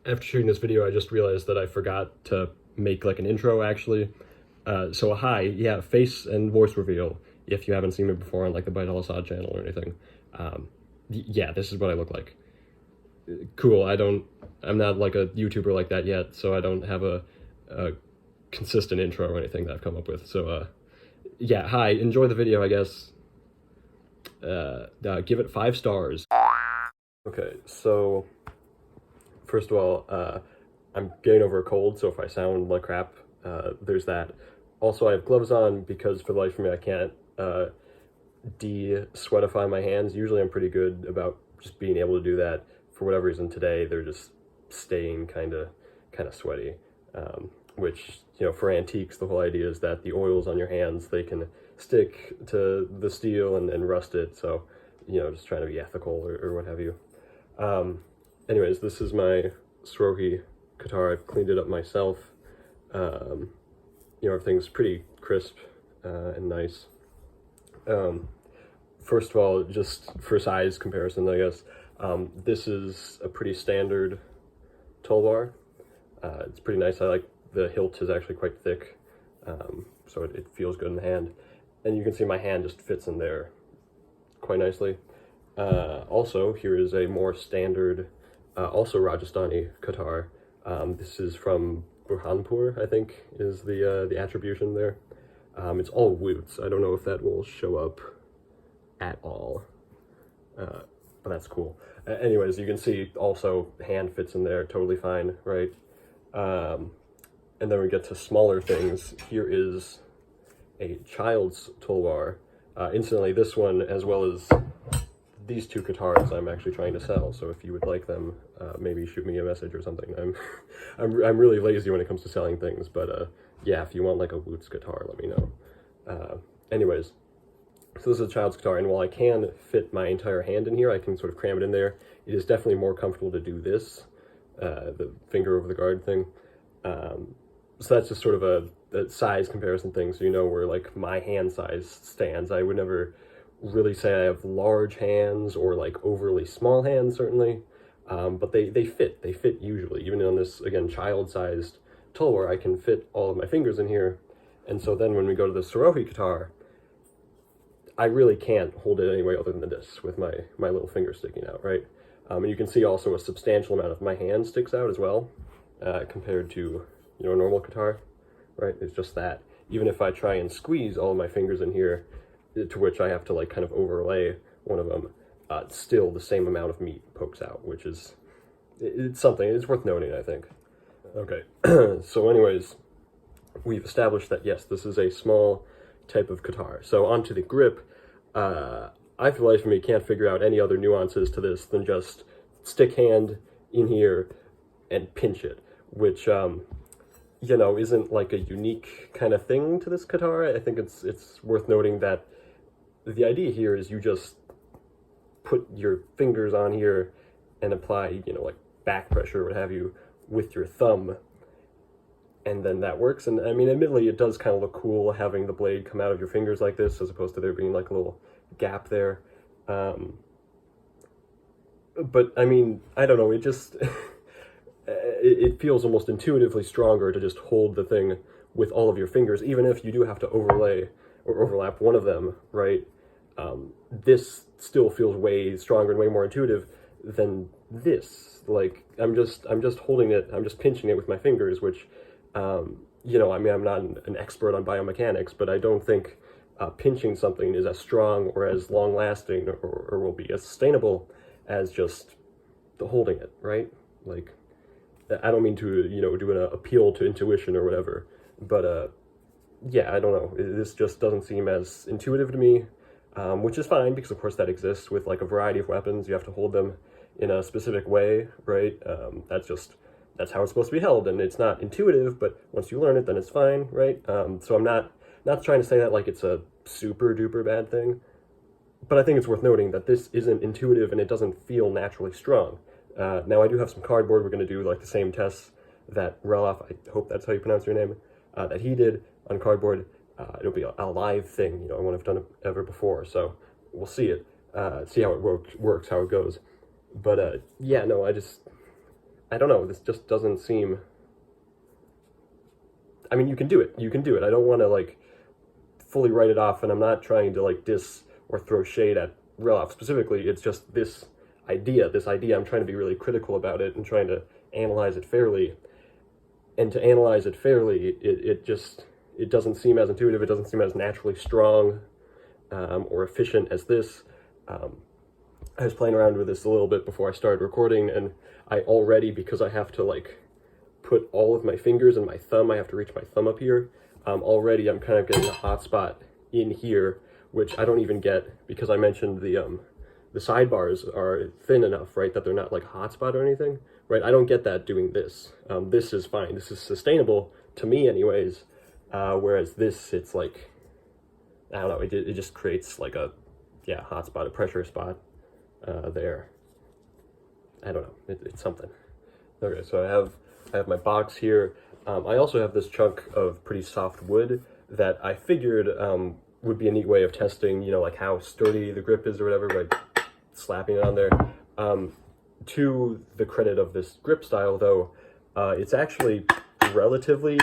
After shooting this video, I just realized that I forgot to make like an intro actually. So hi, yeah, face and voice reveal. If you haven't seen me before on like the Bite Al-Assad channel or anything, yeah, this is what I look like. Cool. I'm not like a YouTuber like that yet, so I don't have a consistent intro or anything that I've come up with. So yeah, hi, enjoy the video, I guess. Give it 5 stars. Okay, so first of all, I'm getting over a cold, so if I sound like crap, there's that. Also, I have gloves on because for the life of me, I can't de-sweatify my hands. Usually I'm pretty good about just being able to do that. For whatever reason today, they're just staying kind of sweaty, which, you know, for antiques, the whole idea is that the oils on your hands, they can stick to the steel and rust it, so, you know, just trying to be ethical or what have you. Anyways, this is my Sirohi katar. I've cleaned it up myself. You know, everything's pretty crisp and nice. First of all, just for size comparison, I guess, this is a pretty standard Tldr. It's pretty nice. I like the hilt is actually quite thick, so it feels good in the hand. And you can see my hand just fits in there quite nicely. Also, here is a more standard, also Rajasthani katar. This is from Burhanpur, I think, is the attribution there. It's all woots. I don't know if that will show up at all, but that's cool. Anyways, you can see also hand fits in there totally fine, right? And then we get to smaller things. Here is a child's Tldr. Incidentally, this one, as well as these two katars, I'm actually trying to sell, so if you would like them, maybe shoot me a message or something. I'm really lazy when it comes to selling things, but yeah, if you want like a Woots guitar, let me know. Anyways, so this is a child's guitar, and while I can fit my entire hand in here, I can sort of cram it in there. It is definitely more comfortable to do this, the finger over the guard thing. So that's just sort of a size comparison thing, so you know where like my hand size stands. I would never really say I have large hands or like overly small hands, certainly, but they fit usually. Even on this, again, child-sized Tldr, I can fit all of my fingers in here. And so then when we go to the Sirohi katar, I really can't hold it any way other than this, with my little finger sticking out, right? And you can see also a substantial amount of my hand sticks out as well, compared to, you know, a normal katar, right? It's just that. Even if I try and squeeze all of my fingers in here, to which I have to like kind of overlay one of them, still the same amount of meat pokes out, which is, it's something, it's worth noting, I think. Okay, so anyways, we've established that yes, this is a small type of katar. So onto the grip, I for the life of me can't figure out any other nuances to this than just stick hand in here and pinch it, which, you know, isn't like a unique kind of thing to this katar. I think it's worth noting that the idea here is you just put your fingers on here and apply, you know, like back pressure or what have you with your thumb, and then that works. And I mean, admittedly, it does kind of look cool having the blade come out of your fingers like this, as opposed to there being like a little gap there. But I mean, I don't know, it just, it feels almost intuitively stronger to just hold the thing with all of your fingers, even if you do have to overlay or overlap one of them, right? This still feels way stronger and way more intuitive than this. Like, I'm just holding it, I'm just pinching it with my fingers, which, you know, I mean, I'm not an expert on biomechanics, but I don't think pinching something is as strong or as long-lasting or will be as sustainable as just the holding it, right? Like, I don't mean to, you know, do an appeal to intuition or whatever, but yeah, I don't know. This just doesn't seem as intuitive to me, which is fine, because of course that exists with like a variety of weapons. You have to hold them in a specific way, right? That's how it's supposed to be held, and it's not intuitive, but once you learn it, then it's fine, right? So I'm not trying to say that like it's a super duper bad thing, but I think it's worth noting that this isn't intuitive and it doesn't feel naturally strong. Now I do have some cardboard. We're going to do like the same tests that Relaf, I hope that's how you pronounce your name, that he did on cardboard. It'll be a live thing, you know, I won't have done it ever before, so we'll see it, see how it works, how it goes. But yeah, no, I don't know, this just doesn't seem, I mean, you can do it, I don't want to like fully write it off, and I'm not trying to like diss or throw shade at Reloff specifically. It's just this idea I'm trying to be really critical about it and trying to analyze it fairly. And to analyze it fairly, it doesn't seem as intuitive, it doesn't seem as naturally strong or efficient as this. I was playing around with this a little bit before I started recording, and I already, because I have to like put all of my fingers and my thumb, I have to reach my thumb up here, already I'm kind of getting a hot spot in here, which I don't even get, because I mentioned the sidebars are thin enough, right, that they're not like hot spot or anything, right? I don't get that doing this. This is fine, this is sustainable, to me anyways, whereas this, it's like, I don't know, it just creates like a, yeah, hot spot, a pressure spot there. I don't know, it's something. Okay, so I have my box here. I also have this chunk of pretty soft wood that I figured would be a neat way of testing, you know, like how sturdy the grip is or whatever, by slapping it on there. To the credit of this grip style, though, it's actually relatively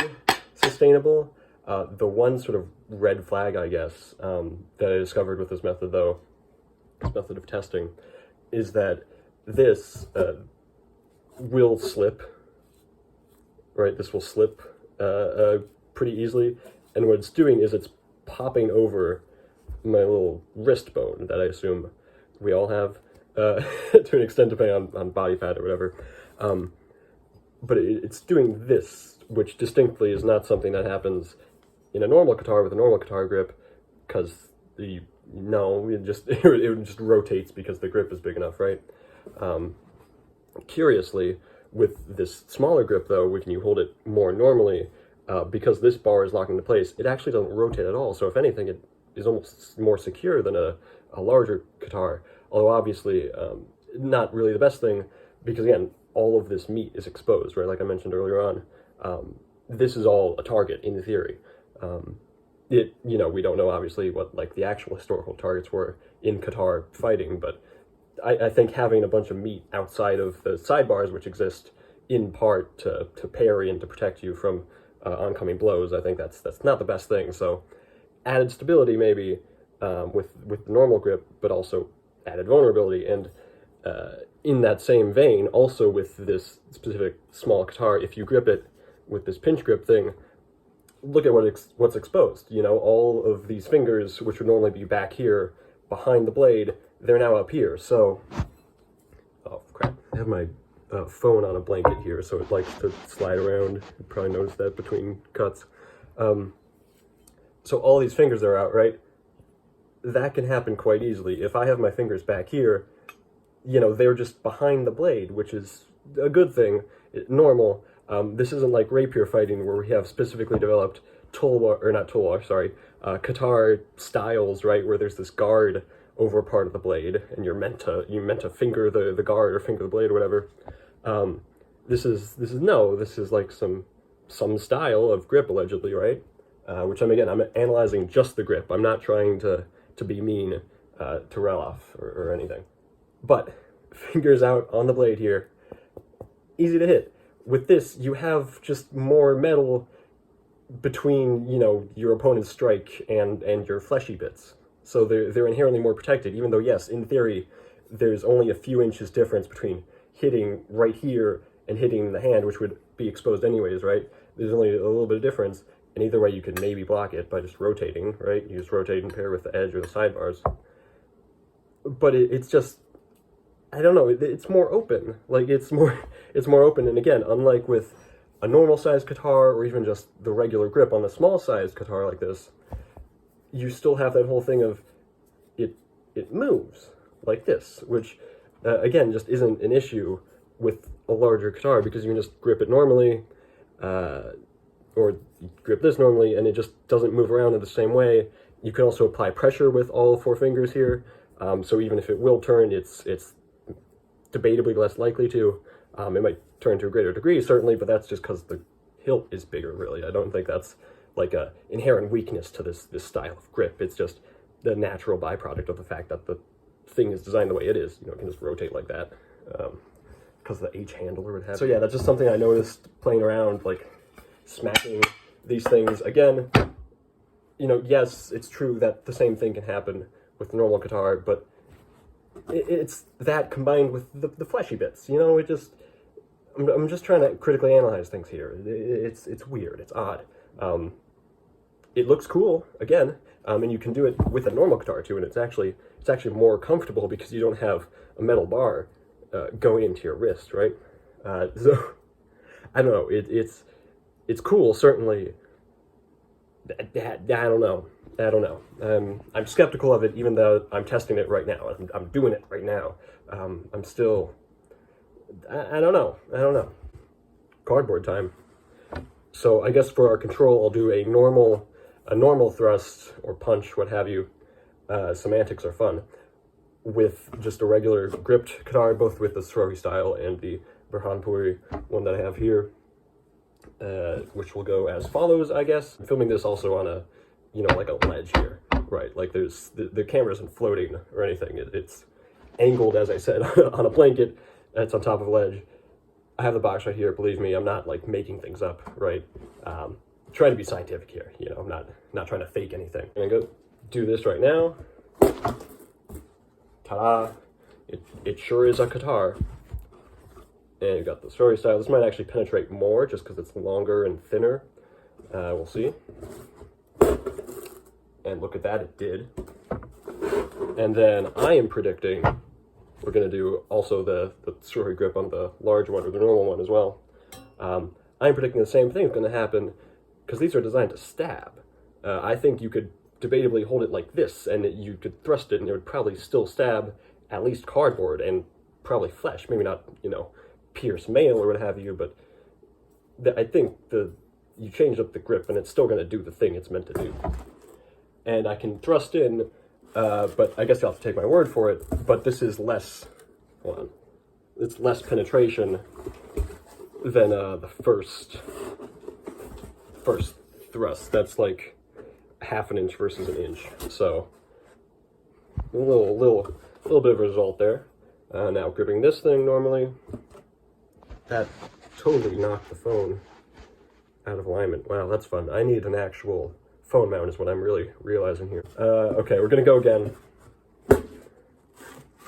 sustainable. The one sort of red flag, I guess, that I discovered with this method, though, this method of testing, is that this will slip, right? This will slip pretty easily, and what it's doing is it's popping over my little wrist bone that I assume we all have, to an extent, depending on body fat or whatever. But it's doing this, which distinctly is not something that happens in a normal guitar with a normal guitar grip, because it just rotates because the grip is big enough, right? Curiously, with this smaller grip, though, when you hold it more normally, because this bar is locked into place, it actually doesn't rotate at all. So if anything, it is almost more secure than a larger guitar. Although obviously, not really the best thing, because again, all of this meat is exposed, right? Like I mentioned earlier on, this is all a target in theory. You know, we don't know obviously what like the actual historical targets were in Qatar fighting, but I think having a bunch of meat outside of the sidebars, which exist in part to parry and to protect you from oncoming blows, I think that's not the best thing. So added stability maybe with the normal grip, but also added vulnerability. And in that same vein, also with this specific small guitar, if you grip it with this pinch grip thing, look at what's exposed. You know, all of these fingers, which would normally be back here behind the blade, they're now up here. So, oh crap, I have my phone on a blanket here, so it likes to slide around. You probably noticed that between cuts. So all these fingers are out, right? That can happen quite easily. If I have my fingers back here, you know, they're just behind the blade, which is a good thing, normal. This isn't like rapier fighting where we have specifically developed Qatar styles, right, where there's this guard over part of the blade, and you're meant to finger the guard or finger the blade or whatever. This is like some style of grip allegedly, right? Which I'm analyzing just the grip. I'm not trying to be mean to Reloff or anything. But fingers out on the blade here, easy to hit. With this, you have just more metal between, you know, your opponent's strike and your fleshy bits. So they're inherently more protected, even though, yes, in theory, there's only a few inches difference between hitting right here and hitting the hand, which would be exposed anyways, right? There's only a little bit of difference, and either way you could maybe block it by just rotating, right? You just rotate and pair with the edge or the sidebars. But it's just, I don't know, it's more open. Like, it's more open, and again, unlike with a normal-sized guitar, or even just the regular grip on a small-sized guitar like this, you still have that whole thing of it moves like this, which again just isn't an issue with a larger guitar, because you can just grip it normally, or grip this normally, and it just doesn't move around in the same way. You can also apply pressure with all 4 fingers here, so even if it will turn, it's debatably less likely to. It might turn to a greater degree, certainly, but that's just because the hilt is bigger, really. I don't think that's like a inherent weakness to this style of grip. It's just the natural byproduct of the fact that the thing is designed the way it is. You know, it can just rotate like that. Kind because of the H handle or what have you. So yeah, that's just something I noticed playing around, like smacking these things. Again, you know, yes, it's true that the same thing can happen with the normal guitar, but it's that combined with the fleshy bits, you know. I'm just trying to critically analyze things here. It's weird, it's odd. It looks cool, again, and you can do it with a normal guitar too, and it's actually more comfortable because you don't have a metal bar going into your wrist, right? So I don't know. It's cool, certainly. I don't know. I'm skeptical of it, even though I'm testing it right now. I'm doing it right now. I'm still. I don't know. Cardboard time. So I guess for our control, I'll do a normal thrust or punch, what have you. Semantics are fun. With just a regular gripped guitar, both with the Sirohi style and the Burhanpuri one that I have here, which will go as follows, I guess. I'm filming this also on a, you know, like a ledge here, right? Like there's, the camera isn't floating or anything. It's angled, as I said, on a blanket that's on top of a ledge. I have the box right here. Believe me, I'm not like making things up, right? Trying to be scientific here, you know. I'm not trying to fake anything. I'm gonna go do this right now. Ta-da! It sure is a katar. And you got the Sirohi style. This might actually penetrate more just because it's longer and thinner. We'll see. And look at that, it did. And then I am predicting we're going to do also the Sirohi grip on the large one, or the normal one as well. I'm predicting the same thing is going to happen because these are designed to stab. I think you could debatably hold it like this, and you could thrust it, and it would probably still stab at least cardboard and probably flesh. Maybe not, you know, pierce mail or what have you, but I think you change up the grip, and it's still going to do the thing it's meant to do. And I can thrust in, but I guess you'll have to take my word for it, but this is less, hold on, it's less penetration than the first thrust. That's like half an inch versus an inch, so a little bit of a result there. Now gripping this thing normally, that totally knocked the phone out of alignment. Wow, that's fun. I need an actual phone mount is what I'm really realizing here. Okay, we're gonna go again.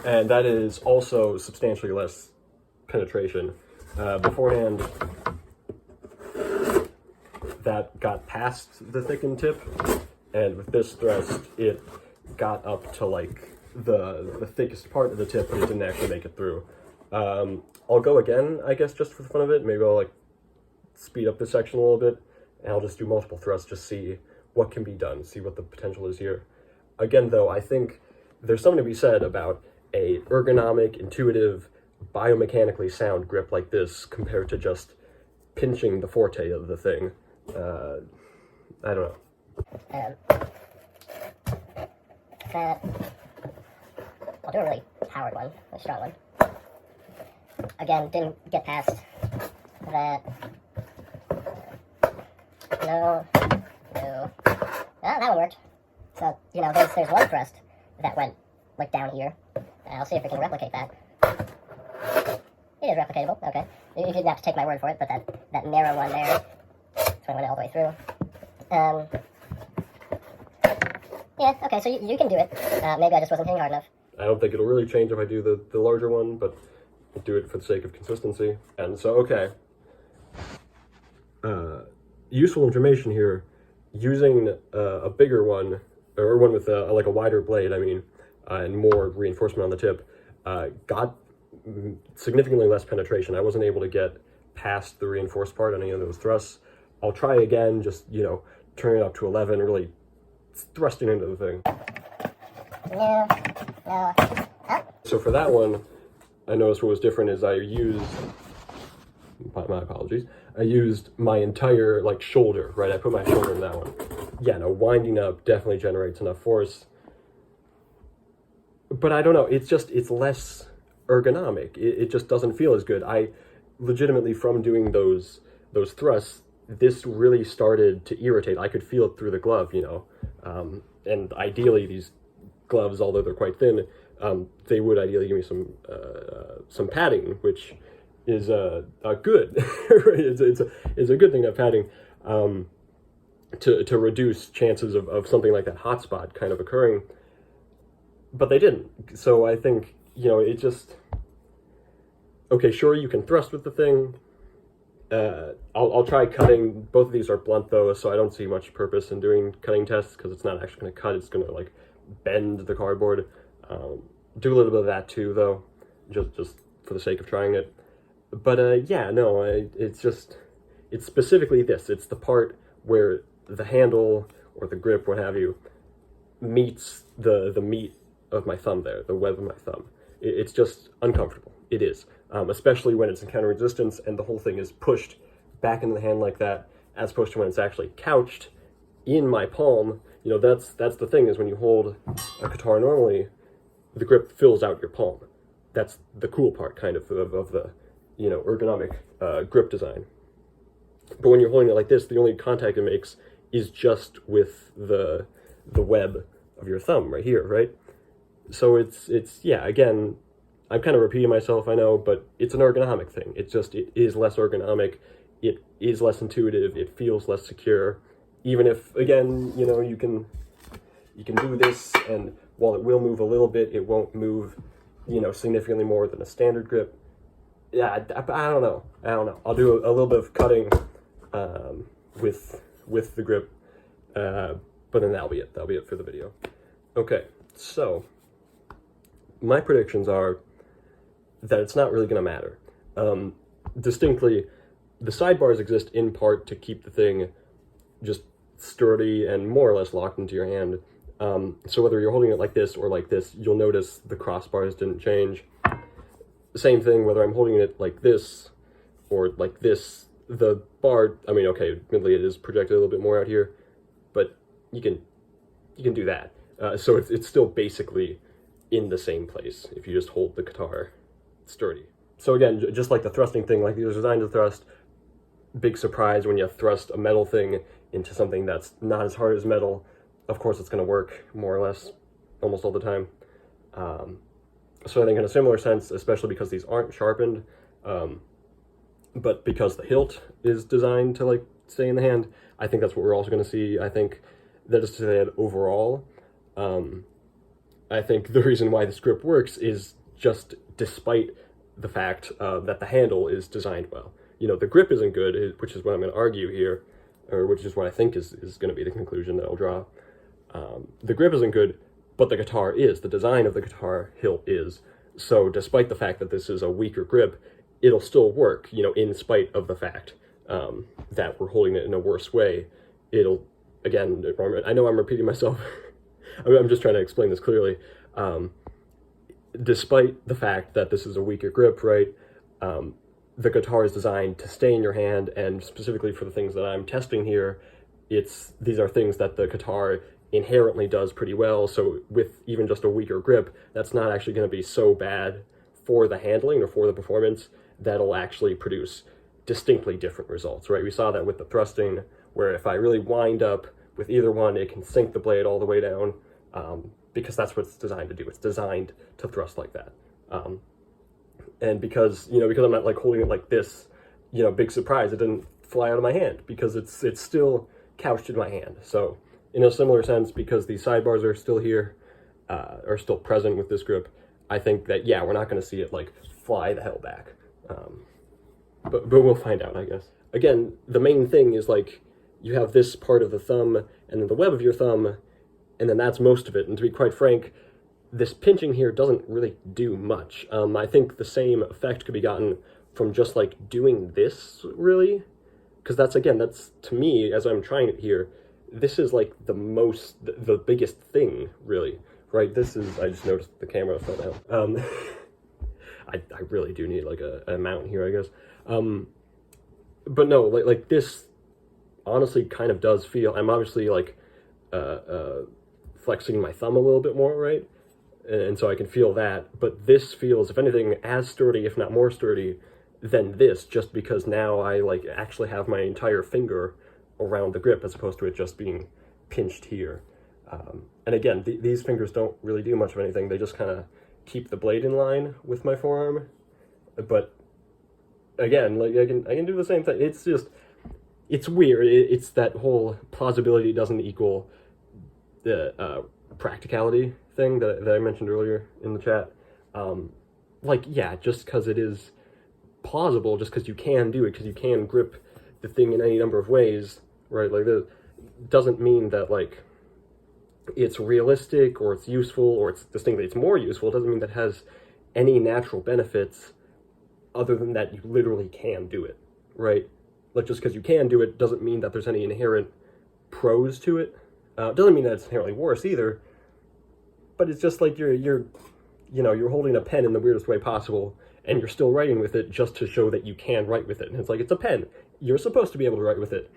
And that is also substantially less penetration. Beforehand, that got past the thickened tip, and with this thrust, it got up to like the thickest part of the tip, but it didn't actually make it through. I'll go again, I guess, just for the fun of it. Maybe I'll like speed up this section a little bit, and I'll just do multiple thrusts, just see what can be done, see what the potential is here. Again, though, I think there's something to be said about a ergonomic, intuitive, biomechanically sound grip like this compared to just pinching the forte of the thing. I don't know. I'll do a really powered one, a strong one. Again, didn't get past that. No. Ah, that one worked. So, you know, there's one thrust that went, like, down here. I'll see if we can replicate that. It is replicatable, okay. You didn't have to take my word for it, but that narrow one there, so I went all the way through. Yeah, okay, so you can do it. Maybe I just wasn't hitting hard enough. I don't think it'll really change if I do the larger one, but I'll do it for the sake of consistency. And so, okay. Useful information here. Using a bigger one, or one with like a wider blade, I mean, and more reinforcement on the tip, got significantly less penetration. I wasn't able to get past the reinforced part on any of those thrusts. I'll try again, just, you know, turn it up to 11, really thrusting into the thing. No. So for that one, I noticed what was different is I used, my apologies, I used my entire, like, shoulder, right? I put my shoulder in that one. Yeah, no, winding up definitely generates enough force. But I don't know, it's less ergonomic. It just doesn't feel as good. I legitimately, from doing those thrusts, this really started to irritate. I could feel it through the glove, you know. And ideally, these gloves, although they're quite thin, they would ideally give me some padding, which is good. It's a good thing to have padding to reduce chances of something like that hotspot kind of occurring. But they didn't. So I think, you know, it just, okay, sure, you can thrust with the thing. I'll try cutting. Both of these are blunt though, so I don't see much purpose in doing cutting tests because it's not actually going to cut. It's going to like bend the cardboard. Do a little bit of that too, though, just for the sake of trying it. But yeah, no, it's specifically this. It's the part where the handle or the grip, what have you, meets the meat of my thumb there, the web of my thumb. It's just uncomfortable. It is. Especially when it's encountering resistance and the whole thing is pushed back into the hand like that, as opposed to when it's actually couched in my palm. You know, that's the thing, is when you hold a katar normally, the grip fills out your palm. That's the cool part, kind of the, you know, ergonomic grip design. But when you're holding it like this, the only contact it makes is just with the web of your thumb right here, right? So it's yeah, again, I'm kind of repeating myself, I know, but it's an ergonomic thing. It is less ergonomic. It is less intuitive. It feels less secure. Even if, again, you know, you can do this, and while it will move a little bit, it won't move, you know, significantly more than a standard grip. Yeah, I don't know. I'll do a little bit of cutting with the grip, but then that'll be it. That'll be it for the video. Okay, so my predictions are that it's not really going to matter. Distinctly, the sidebars exist in part to keep the thing just sturdy and more or less locked into your hand. So whether you're holding it like this or like this, you'll notice the crossbars didn't change. Same thing whether I'm holding it like this or like this, the bar, I mean, okay, admittedly it is projected a little bit more out here, but you can do that. So it's still basically in the same place if you just hold the katar sturdy. So again, just like the thrusting thing, like it was designed to thrust, big surprise when you thrust a metal thing into something that's not as hard as metal. Of course it's going to work more or less almost all the time. So I think in a similar sense, especially because these aren't sharpened, but because the hilt is designed to like stay in the hand, I think that's what we're also going to see. I think that is to say that overall, I think the reason why this grip works is just despite the fact that the handle is designed well. You know, the grip isn't good, which is what I'm going to argue here, or which is what I think is going to be the conclusion that I'll draw. The grip isn't good, but the katar is. The design of the katar hilt is. So despite the fact that this is a weaker grip, it'll still work, you know, in spite of the fact that we're holding it in a worse way. It'll, again, I know I'm repeating myself. I'm just trying to explain this clearly. Despite the fact that this is a weaker grip, right, the katar is designed to stay in your hand, and specifically for the things that I'm testing here, these are things that the katar inherently does pretty well. So with even just a weaker grip, that's not actually going to be so bad for the handling or for the performance. That'll actually produce distinctly different results, right? We saw that with the thrusting, where if I really wind up with either one, it can sink the blade all the way down, because that's what it's designed to do. It's designed to thrust like that. And because, you know, because I'm not like holding it like this, you know, big surprise, it didn't fly out of my hand because it's still couched in my hand. So in a similar sense, because these sidebars are still here, are still present with this grip, I think that, yeah, we're not going to see it like fly the hell back. But we'll find out, I guess. Again, the main thing is like you have this part of the thumb and then the web of your thumb, and then that's most of it. And to be quite frank, this pinching here doesn't really do much. I think the same effect could be gotten from just like doing this, really, because that's, again, that's, to me, as I'm trying it here, this is like the biggest thing, really, right? This is, I just noticed the camera fell down. I really do need like a mount here, I guess. But no, like this honestly kind of does feel, I'm obviously like flexing my thumb a little bit more, right? And so I can feel that, but this feels, if anything, as sturdy, if not more sturdy, than this, just because now I like actually have my entire finger around the grip as opposed to it just being pinched here. And again, these fingers don't really do much of anything. They just kind of keep the blade in line with my forearm, but again, like I can do the same thing. It's just, it's weird. It's that whole plausibility doesn't equal the practicality thing that I mentioned earlier in the chat. Like, yeah, just because it is plausible, just because you can do it, because you can grip the thing in any number of ways, right? Like, that doesn't mean that, like, it's realistic or it's useful or it's distinctly it's more useful. It doesn't mean that it has any natural benefits other than that you literally can do it, right? Like, just because you can do it doesn't mean that there's any inherent pros to it. Doesn't mean that it's inherently worse either, but it's just like you're holding a pen in the weirdest way possible, and you're still writing with it just to show that you can write with it. And it's like, it's a pen. You're supposed to be able to write with it.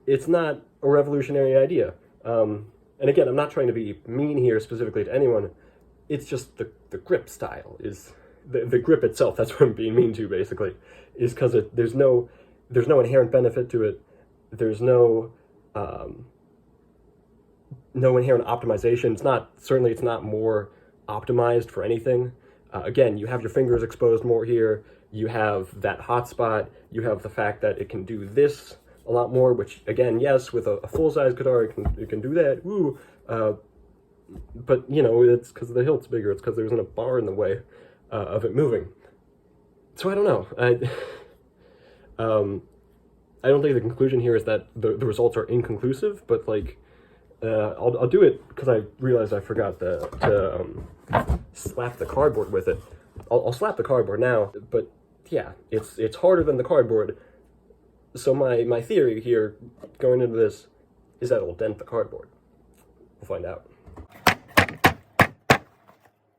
It's not a revolutionary idea. And again, I'm not trying to be mean here specifically to anyone. It's just the grip style is the grip itself. That's what I'm being mean to, basically, is because there's no inherent benefit to it. There's no inherent optimization. It's not more optimized for anything. Again, you have your fingers exposed more here. You have that hot spot. You have the fact that it can do this a lot more, which, again, yes, with a full-size guitar, it can do that. Woo! But, it's because the hilt's bigger. It's because there isn't a bar in the way of it moving. So I don't know. I don't think the conclusion here is that the results are inconclusive, but, like, I'll do it because I realized I forgot to slap the cardboard with it. I'll slap the cardboard now, but yeah, it's harder than the cardboard. So my theory here going into this is that it'll dent the cardboard. We'll find out.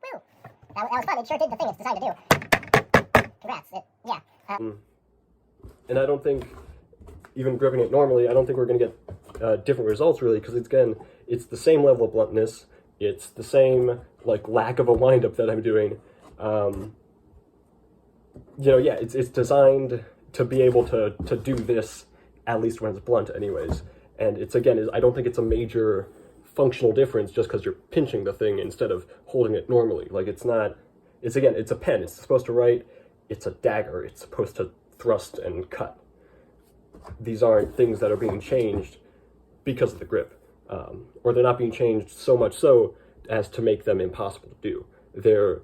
Woo! That was fun. It sure did the thing it's designed to do. Congrats. And I don't think, even gripping it normally, I don't think we're going to get different results, really, because it's the same level of bluntness. It's the same, like, lack of a windup that I'm doing. Yeah, it's designed to be able to do this, at least when it's blunt anyways. And I don't think it's a major functional difference just because you're pinching the thing instead of holding it normally. Like, it's a pen. It's supposed to write. It's a dagger. It's supposed to thrust and cut. These aren't things that are being changed because of the grip. Or they're not being changed so much so as to make them impossible to do. They're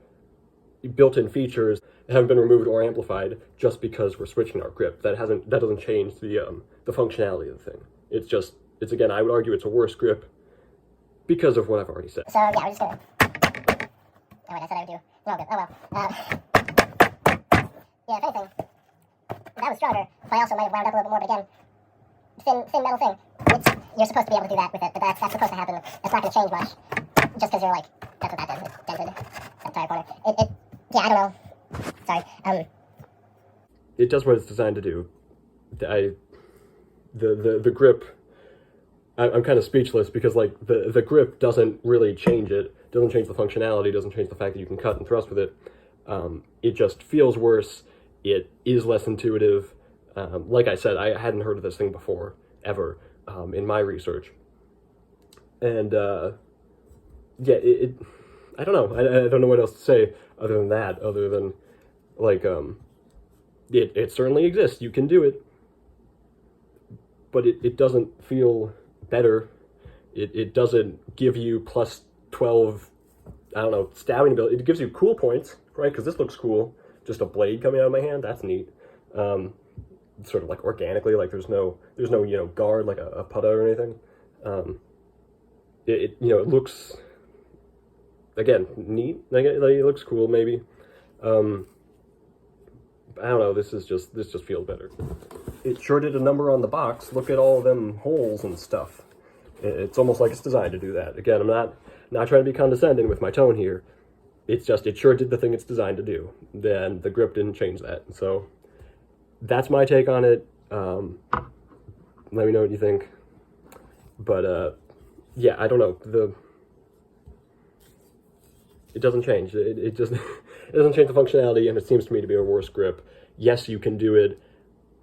built-in features that haven't been removed or amplified just because we're switching our grip. That doesn't change the functionality of the thing. It's again, I would argue it's a worse grip because of what I've already said. So yeah, we're just gonna. Oh wait, I said I would do. No, good. Oh well. Yeah, if anything, that was stronger. So I also might have wound up a little bit more. But again, thin metal thing. You're supposed to be able to do that with it, but that's supposed to happen. It's not going to change much, just because you're like, that's what that does. It dented that entire corner. Yeah, I don't know. Sorry. It does what it's designed to do. The grip. I'm kind of speechless because, like, the grip doesn't really change it. Doesn't change the functionality. Doesn't change the fact that you can cut and thrust with it. It just feels worse. It is less intuitive. Like I said, I hadn't heard of this thing before, ever, in my research. And, yeah, I don't know. I don't know what else to say other than that, other than, like, it certainly exists. You can do it. But it doesn't feel better. It doesn't give you plus 12, I don't know, stabbing ability. It gives you cool points, right? Because this looks cool. Just a blade coming out of my hand, that's neat. Sort of like organically, like there's no guard like a putter or anything. It looks, again, neat. Like it looks cool maybe. I don't know. This just feels better. It sure did a number on the box. Look at all them holes and stuff. It's almost like it's designed to do that. Again, I'm not trying to be condescending with my tone here. It's just, it sure did the thing it's designed to do. Then the grip didn't change that. So that's my take on it. Let me know what you think. But yeah, I don't know. It doesn't change. It just it doesn't change the functionality, and it seems to me to be a worse grip. Yes, you can do it.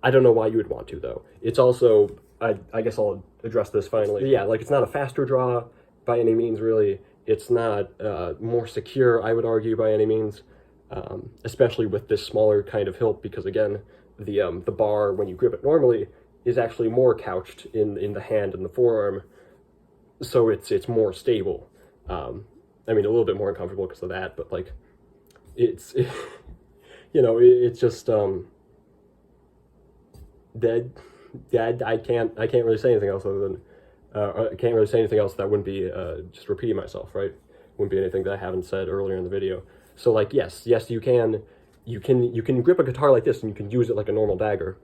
I don't know why you would want to, though. It's also, I guess I'll address this finally. Yeah, like, it's not a faster draw by any means, really. It's not more secure, I would argue, by any means. especially with this smaller kind of hilt, because again, the bar, when you grip it normally, is actually more couched in the hand and the forearm, so it's more stable. I mean, a little bit more uncomfortable because of that, but like, it's it's just I can't really say anything else other than I can't really say anything else that wouldn't be just repeating myself, right? Wouldn't be anything that I haven't said earlier in the video. So like, yes, you can grip a guitar like this and you can use it like a normal dagger,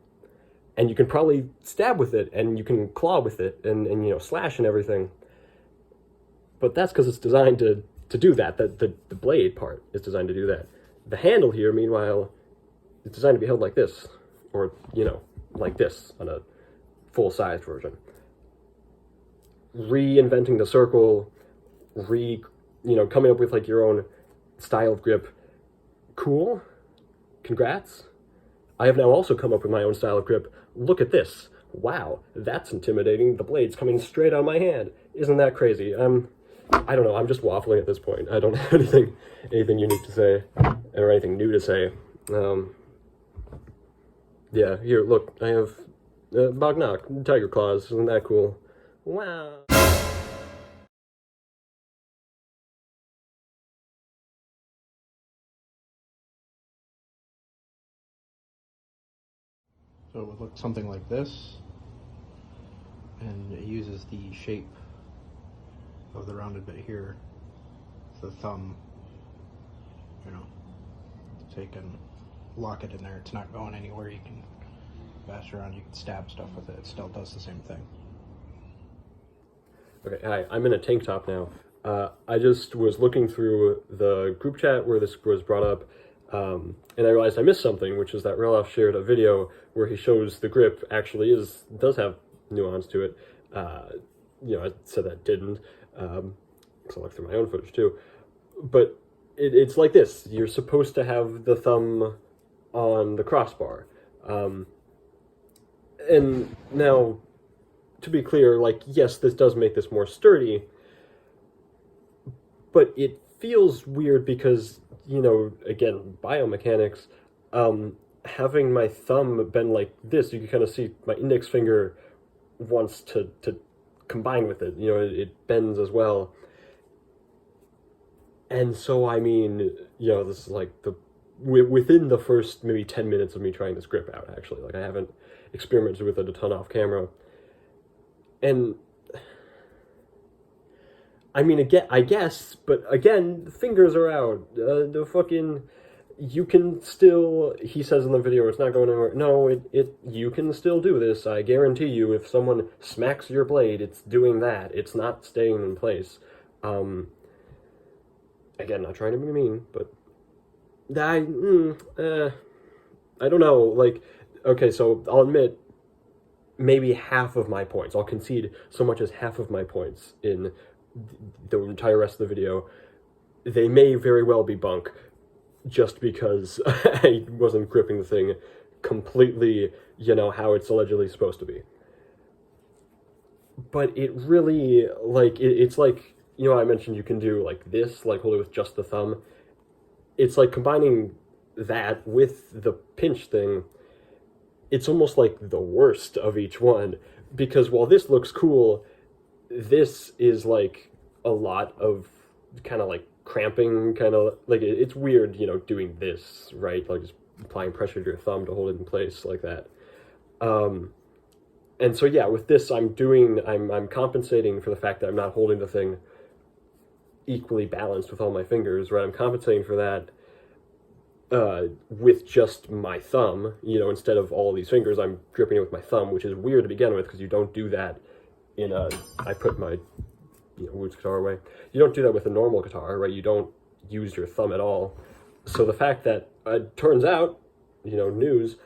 and you can probably stab with it and you can claw with it and slash and everything. But that's because it's designed to do that. The blade part is designed to do that. The handle here, meanwhile, is designed to be held like this, or like this on a full-sized version. Reinventing the circle, coming up with like your own style of grip. Cool. Congrats. I have now also come up with my own style of grip. Look at this. Wow, that's intimidating. The blade's coming straight on my hand. Isn't that crazy? I don't know. I'm just waffling at this point. I don't have anything unique to say or anything new to say. Yeah, here, look. I have bagh, nakh, tiger claws. Isn't that cool? Wow. So it would look something like this, and it uses the shape of the rounded bit here, the thumb, so you can lock it in there. It's not going anywhere. You can bash around, you can stab stuff with it. It still does the same thing. Okay, hi, I'm in a tank top now. I just was looking through the group chat where this was brought up, and I realized I missed something, which is that Reloff shared a video where he shows the grip actually does have nuance to it. I said that didn't, because I looked through my own footage too. But it's like this. You're supposed to have the thumb on the crossbar. And now, to be clear, like, yes, this does make this more sturdy, but it feels weird because, again, biomechanics, having my thumb bend like this, you can kind of see my index finger wants to combine with it. It bends as well. And so, I mean, this is like within the first maybe 10 minutes of me trying this grip out, actually. Like, I haven't experimented with it a ton off camera. And I mean, again, I guess, but again, the fingers are out. You can still, he says in the video, it's not going anywhere. No, you can still do this. I guarantee you, if someone smacks your blade, it's doing that. It's not staying in place. Again, not trying to be mean, but I don't know. Like, okay, so I'll admit, maybe half of my points, I'll concede so much as half of my points in the entire rest of the video, they may very well be bunk, just because I wasn't gripping the thing completely, how it's allegedly supposed to be. But it really, like, it's like, I mentioned you can do like this, like hold it with just the thumb. It's like combining that with the pinch thing. It's almost like the worst of each one, because while this looks cool, this is like a lot of kind of like cramping, kind of like it's weird, doing this, right? Like just applying pressure to your thumb to hold it in place like that. And so yeah, with this, I'm compensating for the fact that I'm not holding the thing equally balanced with all my fingers, right? I'm compensating for that with just my thumb, instead of all these fingers. I'm gripping it with my thumb, which is weird to begin with, because you don't do that I put my Woods guitar away. You don't do that with a normal guitar, right? You don't use your thumb at all. So the fact that turns out, news,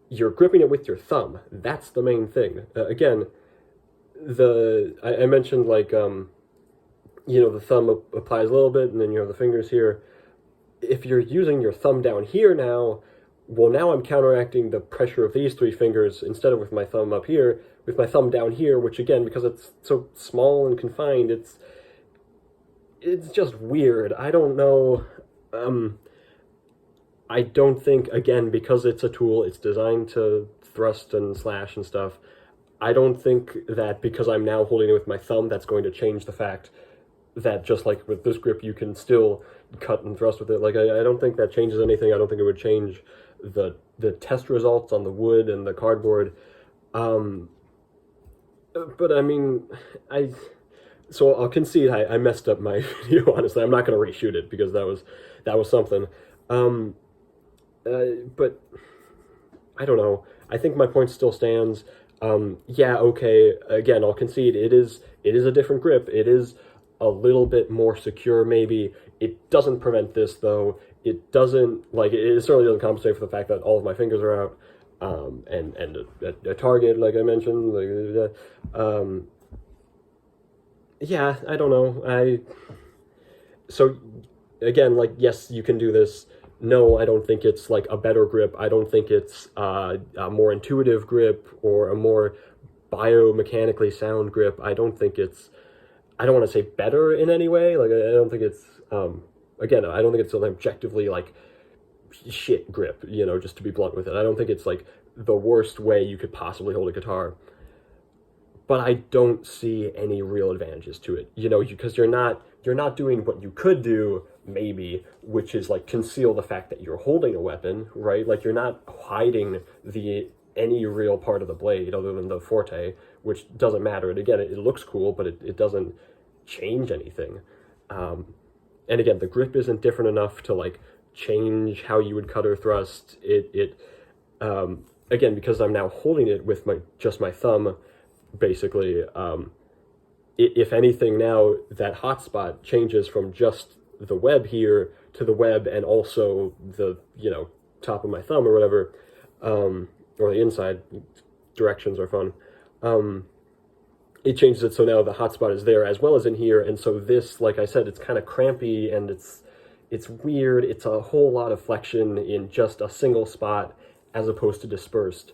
you're gripping it with your thumb. That's the main thing. Again, I mentioned like, the thumb applies a little bit, and then you have the fingers here. If you're using your thumb down here now, well, now I'm counteracting the pressure of these three fingers instead of with my thumb up here, with my thumb down here, which again, because it's so small and confined, it's just weird. I don't know. I don't think, again, because it's a tool, it's designed to thrust and slash and stuff, I don't think that because I'm now holding it with my thumb, that's going to change the fact that just like with this grip, you can still cut and thrust with it. Like, I don't think that changes anything. I don't think it would change the test results on the wood and the cardboard. But I mean, so I'll concede I messed up my video, honestly. I'm not going to reshoot it because that was something. But I don't know. I think my point still stands. Yeah, okay, again, I'll concede it is a different grip. It is a little bit more secure, maybe. It doesn't prevent this, though. It doesn't, like, it certainly doesn't compensate for the fact that all of my fingers are out, and a target, like I mentioned, like, yeah, I don't know. So, again, like, yes, you can do this. No, I don't think it's, like, a better grip. I don't think it's a more intuitive grip or a more biomechanically sound grip. I don't think it's, I don't want to say better in any way. Like, I don't think it's, again, I don't think it's an objectively, like, shit grip, you know, just to be blunt with it. I don't think it's, like, the worst way you could possibly hold a guitar. But I don't see any real advantages to it, you know, because you're not doing what you could do, maybe, which is, like, conceal the fact that you're holding a weapon, right? Like, you're not hiding any real part of the blade other than the forte, which doesn't matter. And again, it looks cool, but it doesn't change anything. And again, the grip isn't different enough to, like, change how you would cut or thrust. Again, because I'm now holding it with just my thumb, basically, if anything, now that hotspot changes from just the web here to the web and also the, you know, top of my thumb or whatever, or the inside. Directions are fun. It changes it so now the hotspot is there as well as in here, and so this, like I said, it's kind of crampy and it's weird. It's a whole lot of flexion in just a single spot as opposed to dispersed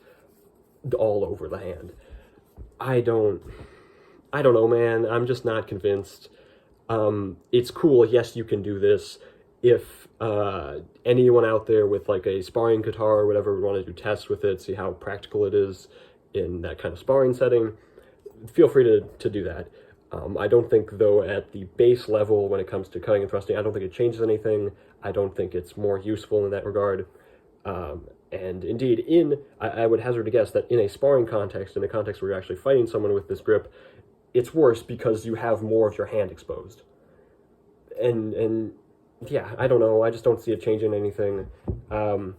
all over the hand. I don't know, man. I'm just not convinced. It's cool. Yes, you can do this. If anyone out there with, like, a sparring guitar or whatever would want to do tests with it, see how practical it is in that kind of sparring setting, feel free to do that. I don't think, though, at the base level, when it comes to cutting and thrusting, I don't think it changes anything. I don't think it's more useful in that regard. And indeed, I would hazard a guess that in a sparring context, in a context where you're actually fighting someone with this grip, it's worse because you have more of your hand exposed. And yeah, I don't know. I just don't see it changing anything. I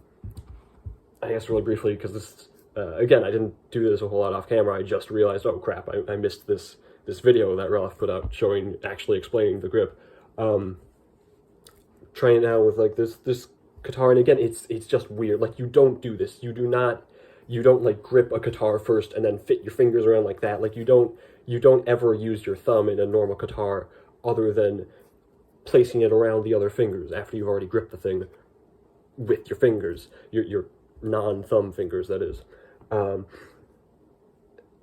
guess really briefly, because this, again, I didn't do this a whole lot off camera. I just realized, oh crap, I missed this video that Ralph put out actually explaining the grip. Trying it out with, like, this guitar, and again, it's just weird. Like, you don't do this. You don't like grip a guitar first and then fit your fingers around like that. Like, you don't ever use your thumb in a normal guitar other than placing it around the other fingers after you've already gripped the thing with your fingers, your non-thumb fingers, that is.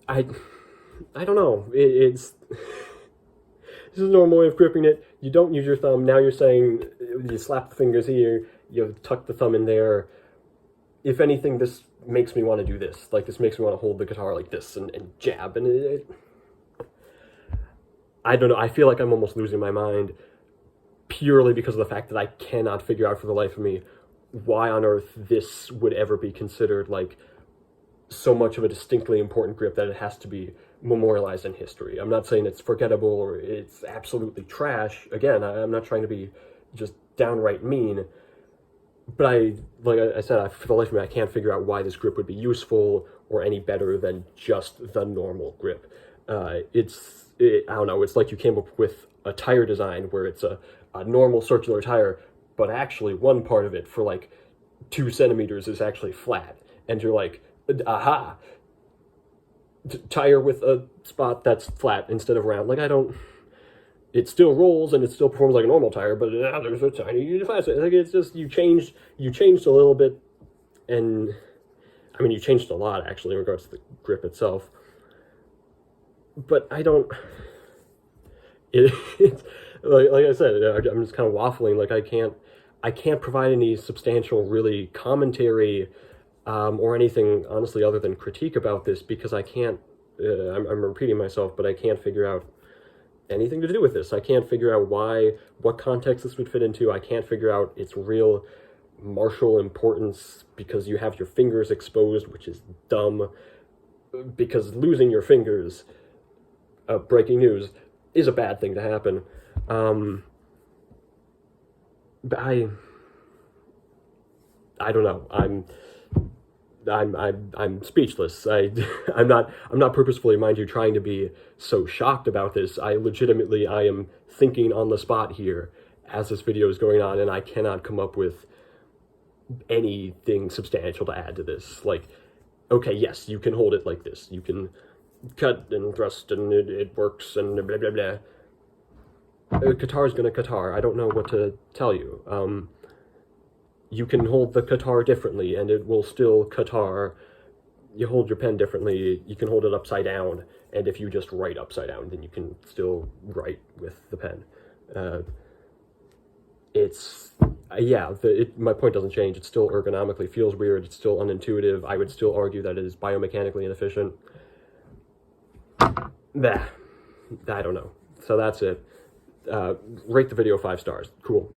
I don't know. This is a normal way of gripping it. You don't use your thumb. Now you're saying you slap the fingers here, you tuck the thumb in there. If anything, this makes me want to do this. Like, this makes me want to hold the guitar like this and jab. And I don't know. I feel like I'm almost losing my mind purely because of the fact that I cannot figure out for the life of me why on earth this would ever be considered, like, so much of a distinctly important grip that it has to be memorialized in history. I'm not saying it's forgettable or it's absolutely trash. Again, I'm not trying to be just downright mean, but like I said, for the life of me, I can't figure out why this grip would be useful or any better than just the normal grip. I don't know, it's like you came up with a tire design where it's a normal circular tire, but actually one part of it for like 2 centimeters is actually flat, and you're like, aha, tire with a spot that's flat instead of round. Like, it still rolls and it still performs like a normal tire, but there's a tiny flat. Like, it's just, you changed a little bit, and I mean, you changed a lot actually in regards to the grip itself. But it's like I said, I'm just kind of waffling. Like, I can't provide any substantial, really, commentary or anything, honestly, other than critique about this, because I can't, I'm repeating myself, but I can't figure out anything to do with this. I can't figure out what context this would fit into. I can't figure out its real martial importance, because you have your fingers exposed, which is dumb, because losing your fingers, breaking news, is a bad thing to happen. But I don't know. I'm speechless. I'm not purposefully, mind you, trying to be so shocked about this. I am thinking on the spot here as this video is going on, and I cannot come up with anything substantial to add to this. Like, okay, yes, you can hold it like this. You can cut and thrust, and it works, and blah blah blah. Katar's gonna Katar. I don't know what to tell you. You can hold the Katar differently, and it will still Katar. You hold your pen differently. You can hold it upside down, and if you just write upside down, then you can still write with the pen. My point doesn't change. It still ergonomically feels weird. It's still unintuitive. I would still argue that it is biomechanically inefficient. I don't know. So that's it. Rate the video 5 stars. Cool.